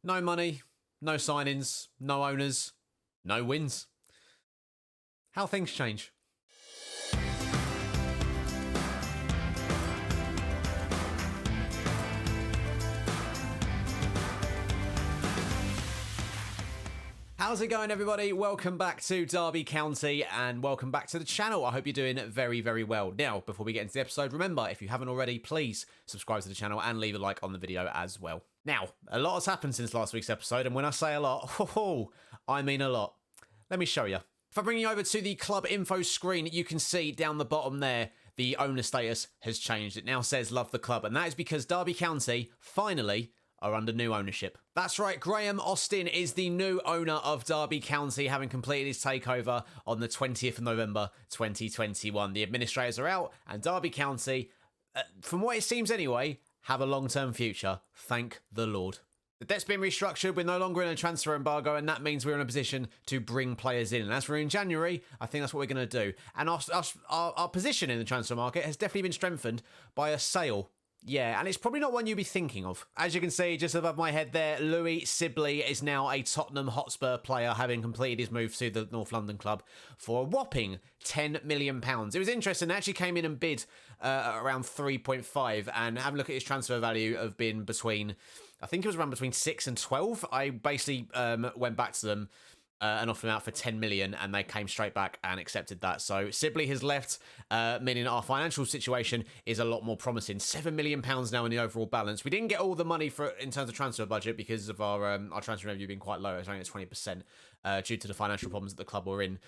No money, no signings, no owners, no wins. How things change. How's it going, everybody? Welcome back to Derby County and welcome back to the channel. I hope you're doing very, very well. Now, before we get into the episode, remember, if you haven't already, please subscribe to the channel and leave a like on the video as well. Now, a lot has happened since last week's episode, and when I say a lot, I mean a lot. Let me show you. If I bring you over to the club info screen, you can see down the bottom there, the owner status has changed. It now says love the club, and that is because Derby County, finally, are under new ownership. That's right, Graham Austin is the new owner of Derby County, having completed his takeover on the 20th of November 2021. The administrators are out, and Derby County, from what it seems anyway, have a long-term future. Thank the Lord. The debt's been restructured. We're no longer in a transfer embargo, and that means we're in a position to bring players in. And as we're in January, I think that's what we're going to do. And our position in the transfer market has definitely been strengthened by a sale. Yeah, and it's probably not one you'd be thinking of. As you can see, just above my head there, Louis Sibley is now a Tottenham Hotspur player, having completed his move to the North London club for a whopping £10 million. It was interesting. They actually came in and bid around 3.5, and have a look at his transfer value of been between, I think it was around between 6 and 12. I basically went back to them and offered him out for 10 million, and they came straight back and accepted that. So Sibley has left, meaning our financial situation is a lot more promising. £7 million now in the overall balance. We didn't get all the money for in terms of transfer budget because of our transfer revenue being quite low. It's only at 20% due to the financial problems that the club were in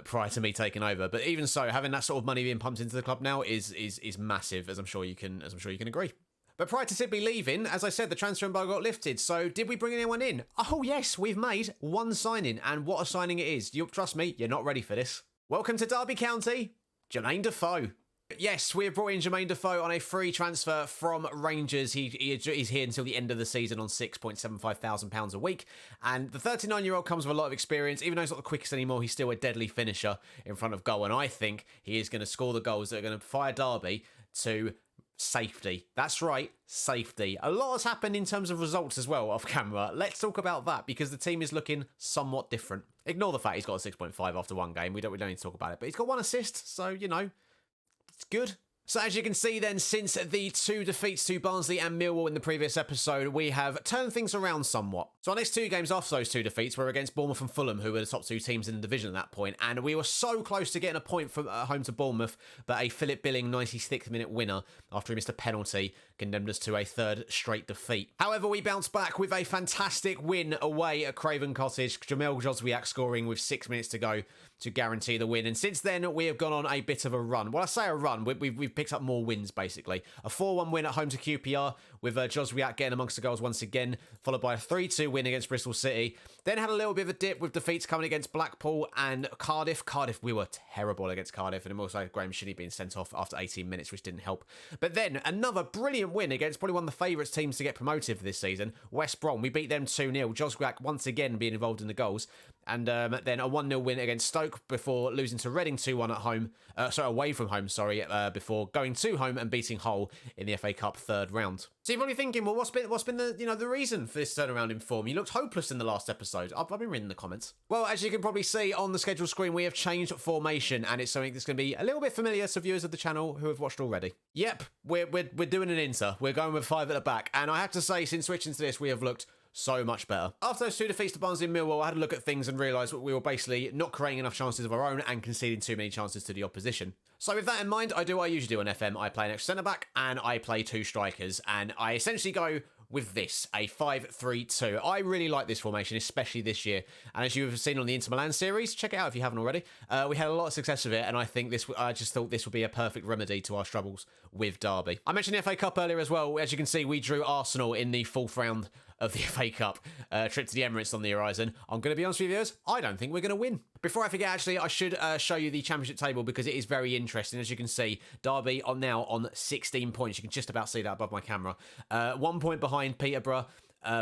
prior to me taking over. But even so, having that sort of money being pumped into the club now is massive, as I'm sure you can agree. But prior to Sibley leaving, as I said, the transfer embargo got lifted. So did we bring anyone in? Oh yes, we've made one signing, and what a signing it is. You trust me, you're not ready for this. Welcome to Derby County, Jermaine Defoe. Yes, we have brought in Jermaine Defoe on a free transfer from Rangers. He's here until the end of the season on £6,750 a week. And the 39-year-old comes with a lot of experience. Even though he's not the quickest anymore, he's still a deadly finisher in front of goal. And I think he is going to score the goals that are going to fire Derby to safety. That's right, safety. A lot has happened in terms of results as well off camera. Let's talk about that because the team is looking somewhat different. Ignore the fact he's got a 6.5 after one game. We don't need to talk about it. But he's got one assist, so, you know, it's good. So as you can see then, since the 2 defeats to Barnsley and Millwall in the previous episode, we have turned things around somewhat. So our next 2 games after those 2 defeats were against Bournemouth and Fulham, who were the top 2 teams in the division at that point, and we were so close to getting a point from home to Bournemouth, but a Philip Billing 96th minute winner after he missed a penalty condemned us to a 3rd straight defeat. However, we bounced back with a fantastic win away at Craven Cottage, Jamel Joswiak scoring with 6 minutes to go to guarantee the win, and since then we have gone on a bit of a run. Well, I say a run, we've picked up more wins basically. A 4-1 win at home to QPR with Joswiak getting amongst the goals once again, followed by a 3-2 win against Bristol City. Then had a little bit of a dip with defeats coming against Blackpool and Cardiff. We were terrible against Cardiff, and also Graham Shinnie being sent off after 18 minutes, which didn't help. But then another brilliant win against probably one of the favourites teams to get promoted for this season, West Brom. We beat them 2-0. Joswiak once again being involved in the goals, and then a 1-0 win against Stoke before losing to Reading 2-1 at home. Away from home, before going to home and beating Hull in the FA Cup 3rd round. So you're probably thinking, well, what's been the reason for this turnaround in form? You looked hopeless in the last episode. I've been reading the comments. Well, as you can probably see on the schedule screen, we have changed formation, and it's something that's going to be a little bit familiar to viewers of the channel who have watched already. Yep, we're doing an inter. We're going with 5 at the back, and I have to say, since switching to this, we have looked so much better. After those 2 defeats to Barnsley and Millwall, I had a look at things and realised we were basically not creating enough chances of our own and conceding too many chances to the opposition. So with that in mind, I do what I usually do on FM. I play an extra centre-back and I play 2 strikers, and I essentially go with this, a 5-3-2. I really like this formation, especially this year. And as you've seen on the Inter Milan series, check it out if you haven't already. We had a lot of success with it, and I just thought this would be a perfect remedy to our struggles with Derby. I mentioned the FA Cup earlier as well. As you can see, we drew Arsenal in the 4th round of the FA Cup. Trip to the Emirates on the horizon. I'm going to be honest with you viewers, I don't think we're going to win. Before I forget, actually, I should show you the championship table because it is very interesting. As you can see, Derby are now on 16 points. You can just about see that above my camera. 1 point behind Peterborough.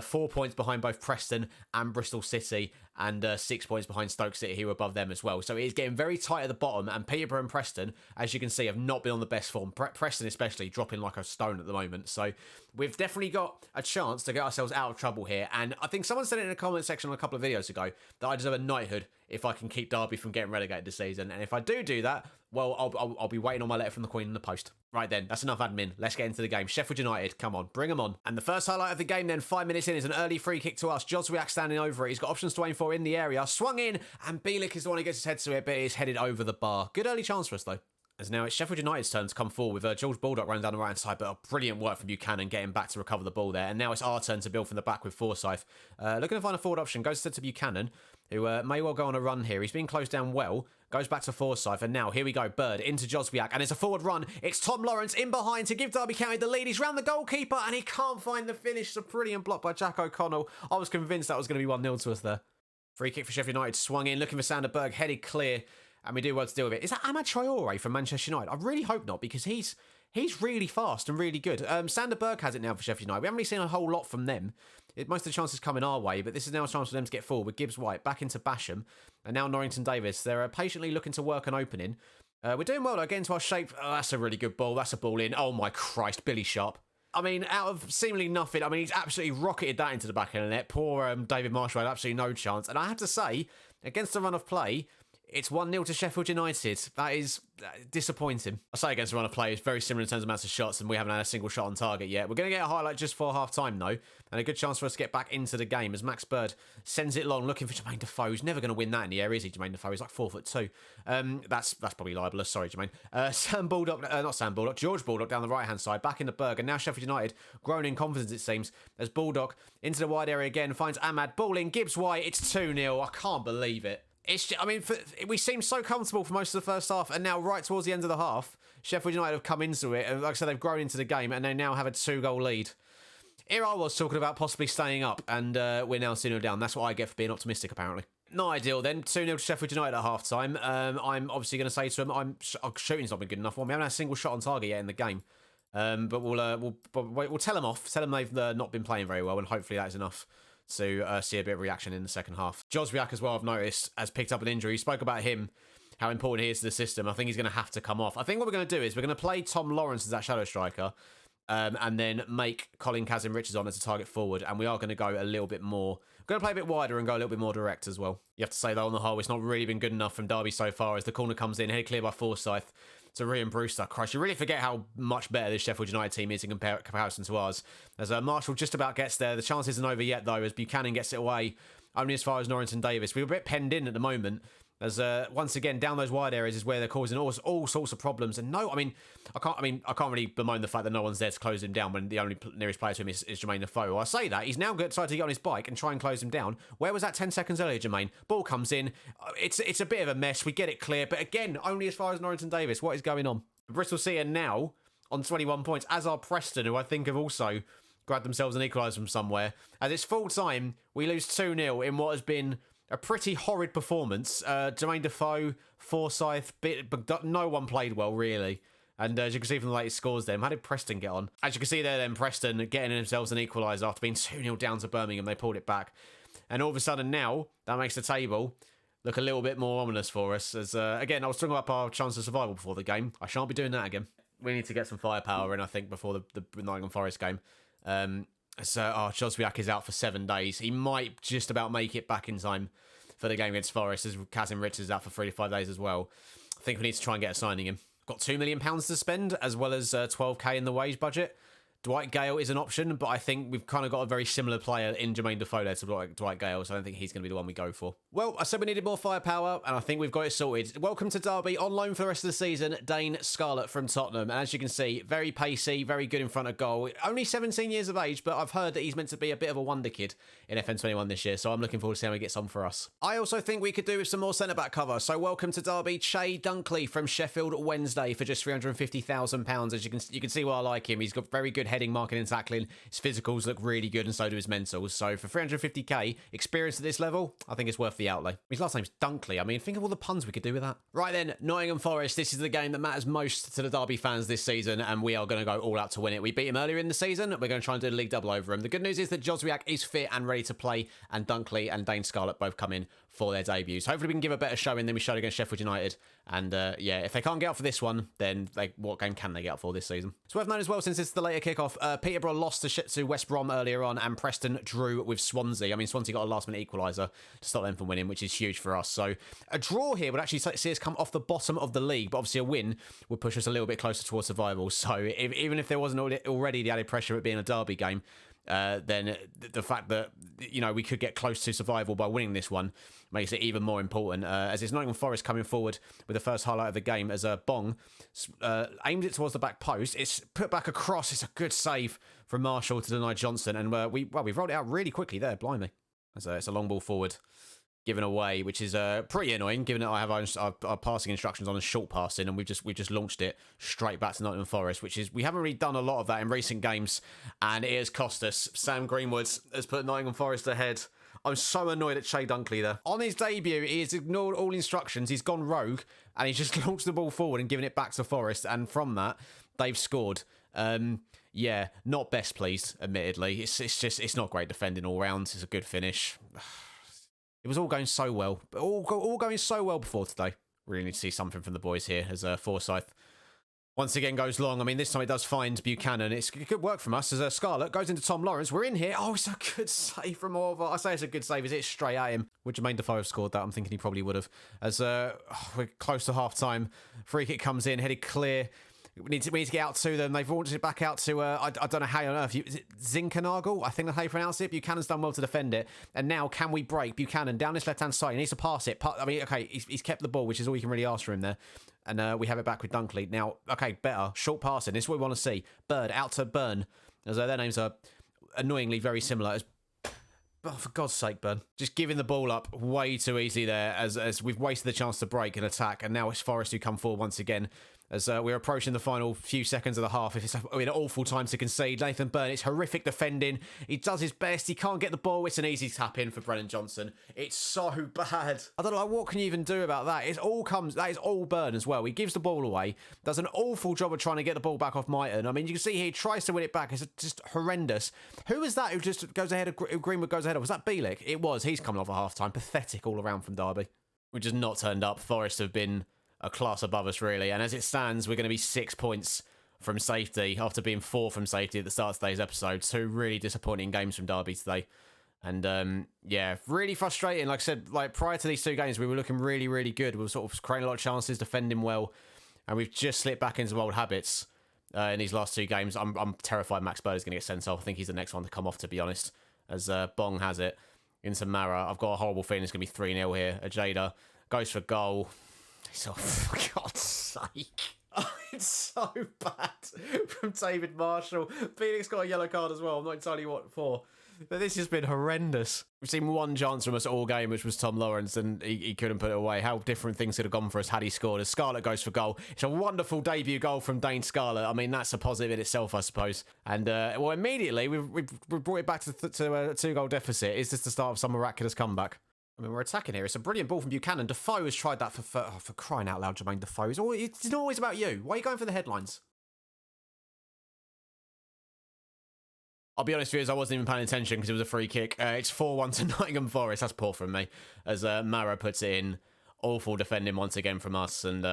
4 points behind both Preston and Bristol City, and 6 points behind Stoke City, who are above them as well. So it is getting very tight at the bottom, and Peterborough and Preston, as you can see, have not been on the best form. Preston especially dropping like a stone at the moment. So we've definitely got a chance to get ourselves out of trouble here. And I think someone said it in the comment section a couple of videos ago that I deserve a knighthood if I can keep Derby from getting relegated this season. And if I do that, well, I'll be waiting on my letter from the Queen in the post. Right then, that's enough admin. Let's get into the game. Sheffield United, come on, bring them on. And the first highlight of the game then, 5 minutes in, is an early free kick to us. Joswiak standing over it. He's got options to aim for in the area. Swung in, and Bielik is the one who gets his head to it, but it's headed over the bar. Good early chance for us, though. As now it's Sheffield United's turn to come forward with George Baldock running down the right-hand side, but brilliant work from Buchanan getting back to recover the ball there. And now it's our turn to build from the back with Forsyth. Looking to find a forward option, goes to Buchanan, who may well go on a run here. He's being closed down well, goes back to Forsyth, and now here we go, Bird into Joswiak, and it's a forward run. It's Tom Lawrence in behind to give Derby County the lead. He's round the goalkeeper, and he can't find the finish. It's a brilliant block by Jack O'Connell. I was convinced that was going to be 1-0 to us there. Free kick for Sheffield United, swung in, looking for Sander Berg, headed clear. And we do well to deal with it. Is that Amad Traore from Manchester United? I really hope not, because he's really fast and really good. Sander Berg has it now for Sheffield United. We haven't really seen a whole lot from them. Most of the chances coming our way, but this is now a chance for them to get forward with Gibbs White back into Basham, and now Norrington Davis. They're patiently looking to work an opening. We're doing well though, getting to our shape. Oh, that's a really good ball. That's a ball in. Oh my Christ, Billy Sharp. I mean, out of seemingly nothing, I mean, he's absolutely rocketed that into the back of the net. Poor David Marshall had absolutely no chance. And I have to say, against the run of play, it's 1-0 to Sheffield United. That is disappointing. I say against the run of play, it's very similar in terms of amounts of shots, and we haven't had a single shot on target yet. We're going to get a highlight just for half-time, though, and a good chance for us to get back into the game as Max Bird sends it long, looking for Jermaine Defoe. He's never going to win that in the air, is he, Jermaine Defoe? He's like 4'2". That's probably libelous. Sorry, Jermaine. George Baldock down the right-hand side, back into Berg, and now Sheffield United growing in confidence, it seems, as Baldock into the wide area again, finds Ahmad, ball in, Gibbs White, it's 2-0. I can't believe it. We seemed so comfortable for most of the first half, and now right towards the end of the half, Sheffield United have come into it, and like I said, they've grown into the game, and they now have a 2-goal lead. Here I was talking about possibly staying up, and we're now 2-0 down. That's what I get for being optimistic, apparently. Not ideal then. 2-0 to Sheffield United at half-time. I'm obviously going to say to them, our shooting's not been good enough. We haven't had a single shot on target yet in the game. But we'll tell them off, tell them they've not been playing very well, and hopefully that is enough to see a bit of reaction in the second half. Joswiak as well, I've noticed, has picked up an injury. You spoke about him, how important he is to the system. I think he's going to have to come off. I think what we're going to do is we're going to play Tom Lawrence as that shadow striker, and then make Colin Kazim-Richards on as a target forward, and we are going to go a little bit more. We're going to play a bit wider and go a little bit more direct as well. You have to say, though, on the whole, it's not really been good enough from Derby so far, as the corner comes in, headed clear by Forsyth to Ryan Brewster. Christ, you really forget how much better this Sheffield United team is in comparison to ours. As Marshall just about gets there, the chance isn't over yet, though, as Buchanan gets it away only as far as Norrington Davis. We're a bit penned in at the moment, as once again down those wide areas is where they're causing all sorts of problems. And no, I can't really bemoan the fact that no one's there to close him down when the only nearest player to him is Jermaine Defoe. Well, I say that he's now decided to get on his bike and try and close him down. Where was that 10 seconds earlier, Jermaine? Ball comes in. It's a bit of a mess. We get it clear, but again, only as far as Norrington Davis. What is going on? Bristol City are now on 21 points, as are Preston, who I think have also grabbed themselves an equaliser from somewhere. As it's full time, we lose 2-0 in what has been a pretty horrid performance. Jermaine Defoe, Forsyth, but no one played well, really. And as you can see from the latest scores then, how did Preston get on? As you can see there then, Preston getting themselves an equaliser after being 2-0 down to Birmingham. They pulled it back. And all of a sudden now, that makes the table look a little bit more ominous for us. As again, I was talking about our chance of survival before the game. I shan't be doing that again. We need to get some firepower in, I think, before the Nottingham Forest game. Joswiak is out for 7 days. He might just about make it back in time for the game against Forest, as Kazim-Richards is out for 3 to 5 days as well. I think we need to try and get a signing in. Got £2 million to spend, as well as 12k in the wage budget. Dwight Gale is an option, but I think we've kind of got a very similar player in Jermaine Defoe there to Dwight Gale, so I don't think he's going to be the one we go for. Well, I said we needed more firepower, and I think we've got it sorted. Welcome to Derby, on loan for the rest of the season, Dane Scarlett from Tottenham. And as you can see, very pacey, very good in front of goal. Only 17 years of age, but I've heard that he's meant to be a bit of a wonder kid in FN21 this year, so I'm looking forward to seeing how he gets on for us. I also think we could do with some more centre-back cover, so welcome to Derby, Che Dunkley from Sheffield Wednesday for just £350,000. As you can see why I like him. He's got very good heading, marking and tackling. His physicals look really good and so do his mentals. So for 350k experience at this level, I think it's worth the outlay. His last name's Dunkley. I mean, think of all the puns we could do with that. Right then, Nottingham Forest. This is the game that matters most to the Derby fans this season, and we are going to go all out to win it. We beat him earlier in the season. We're going to try and do the league double over him. The good news is that Joswiak is fit and ready to play, and Dunkley and Dane Scarlett both come in for their debuts. Hopefully we can give a better showing than we showed against Sheffield United. And yeah, if they can't get up for this one, then what game can they get up for this season? It's worth noting as well, since it's the later kickoff, Peterborough lost to West Brom earlier on, and Preston drew with Swansea. I mean, Swansea got a last-minute equaliser to stop them from winning, which is huge for us. So a draw here would actually see us come off the bottom of the league, but obviously a win would push us a little bit closer towards survival. So even if there wasn't already the added pressure of it being a derby game, then the fact that, you know, we could get close to survival by winning this one makes it even more important, as it's Nottingham Forest coming forward with the first highlight of the game as Bong aimed it towards the back post. It's put back across. It's a good save from Marshall to deny Johnson, and we've rolled it out really quickly there, blimey. It's a long ball forward given away, which is pretty annoying, given that I have our passing instructions on a short passing, and we've just launched it straight back to Nottingham Forest, which is, we haven't really done a lot of that in recent games, and it has cost us. Sam Greenwood has put Nottingham Forest ahead. I'm so annoyed at Che Dunkley there. On his debut, he has ignored all instructions. He's gone rogue, and he's just launched the ball forward and given it back to Forest, and from that, they've scored. Yeah, not best pleased, admittedly. It's not great defending all round. It's a good finish. It was all going so well. All going so well before today. Really need to see something from the boys here as Forsyth once again goes long. I mean, this time it does find Buchanan. It's good work from us as Scarlett goes into Tom Lawrence. We're in here. Oh, it's a good save from Orva. I say it's a good save. Is it straight at him? Would Jermaine Defoe have scored that? I'm thinking he probably would have. As we're close to half time. Free kick comes in, headed clear. We need to get out to them. They've launched it back out to, I don't know how on earth. Is it Zinkernagel? I think that's how you pronounce it. Buchanan's done well to defend it. And now, can we break Buchanan down this left-hand side? He needs to pass it. I mean, okay, he's kept the ball, which is all you can really ask for him there. And we have it back with Dunkley. Now, okay, better. Short passing. This is what we want to see. Bird out to Burn. As their names are annoyingly very similar. Oh, for God's sake, Burn. Just giving the ball up way too easily there as we've wasted the chance to break and attack. And now it's Forest who come forward once again. As we're approaching the final few seconds of the half. It's an awful time to concede. Nathan Byrne, it's horrific defending. He does his best. He can't get the ball. It's an easy tap in for Brennan Johnson. It's so bad. I don't know, what can you even do about that? That is all Byrne as well. He gives the ball away. Does an awful job of trying to get the ball back off Mighton. I mean, you can see he tries to win it back. It's just horrendous. Who was that who just goes ahead of Greenwood goes ahead of? Was that Bielik? It was. He's coming off at half time. Pathetic all around from Derby. We've just not turned up. Forest have been a class above us, really. And as it stands, we're going to be 6 points from safety after being 4 from safety at the start of today's episode. 2 really disappointing games from Derby today. And yeah, really frustrating. Like I said, like prior to these 2 games, we were looking really, really good. We were sort of creating a lot of chances, defending well, and we've just slipped back into old habits in these last 2 games. I'm terrified Max Bird is going to get sent off. I think he's the next one to come off, to be honest, as Bong has it into Mara. I've got a horrible feeling it's going to be 3-0 here. Ajada goes for goal. It's for God's sake. Oh, it's so bad from David Marshall. Phoenix got a yellow card as well. I'm not entirely what for. But this has been horrendous. We've seen one chance from us all game, which was Tom Lawrence, and he couldn't put it away. How different things could have gone for us had he scored. As Scarlett goes for goal. It's a wonderful debut goal from Dane Scarlett. I mean, that's a positive in itself, I suppose. And, well, immediately, we've brought it back to a 2-goal deficit. Is this the start of some miraculous comeback? I mean, we're attacking here. It's a brilliant ball from Buchanan. Defoe has tried that for crying out loud, Jermaine Defoe. It's not always about you. Why are you going for the headlines? I'll be honest with you, I wasn't even paying attention because it was a free kick. It's 4-1 to Nottingham Forest. That's poor from me. As Mara puts it in. Awful defending once again from us. And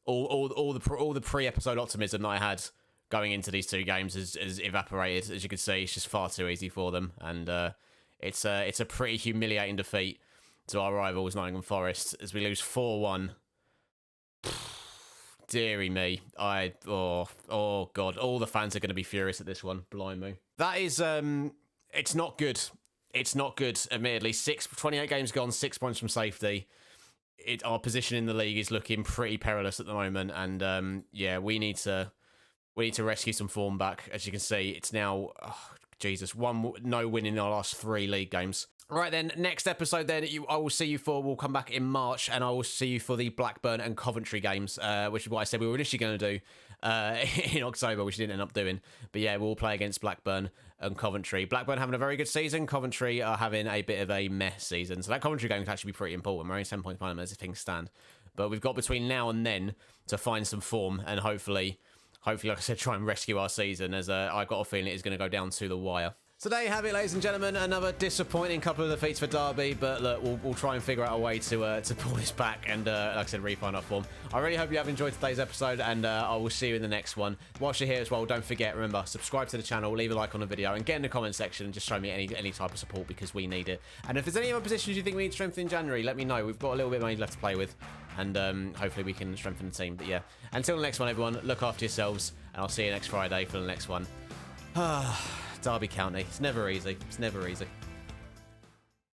all the pre-episode optimism that I had going into these 2 games has evaporated. As you can see, it's just far too easy for them. And it's a pretty humiliating defeat to our rivals, Nottingham Forest, as we lose 4-1. Deary me. Oh God. All the fans are going to be furious at this one. Blimey. That is, it's not good. It's not good, admittedly. 28 games gone, 6 points from safety. Our position in the league is looking pretty perilous at the moment. And, yeah, we need to rescue some form back. As you can see, it's now... Jesus, no win in our last 3 league games. Right then, next episode then, I will see you for, we'll come back in March, and I will see you for the Blackburn and Coventry games, which is what I said we were initially going to do in October, which we didn't end up doing. But yeah, we'll play against Blackburn and Coventry. Blackburn having a very good season. Coventry are having a bit of a mess season. So that Coventry game could actually be pretty important. We're only 10 points behind them as things stand. But we've got between now and then to find some form and hopefully, like I said, try and rescue our season, as I've got a feeling it is going to go down to the wire. So there you have it, ladies and gentlemen. Another disappointing couple of defeats for Derby, but look, we'll try and figure out a way to pull this back and, like I said, refine our form. I really hope you have enjoyed today's episode, and I will see you in the next one. Whilst you're here as well, don't forget, remember, subscribe to the channel, leave a like on the video, and get in the comment section and just show me any type of support, because we need it. And if there's any other positions you think we need to strengthen in January, let me know. We've got a little bit of money left to play with, and hopefully we can strengthen the team. But yeah, until the next one, everyone, look after yourselves, and I'll see you next Friday for the next one. Derby County. It's never easy. It's never easy.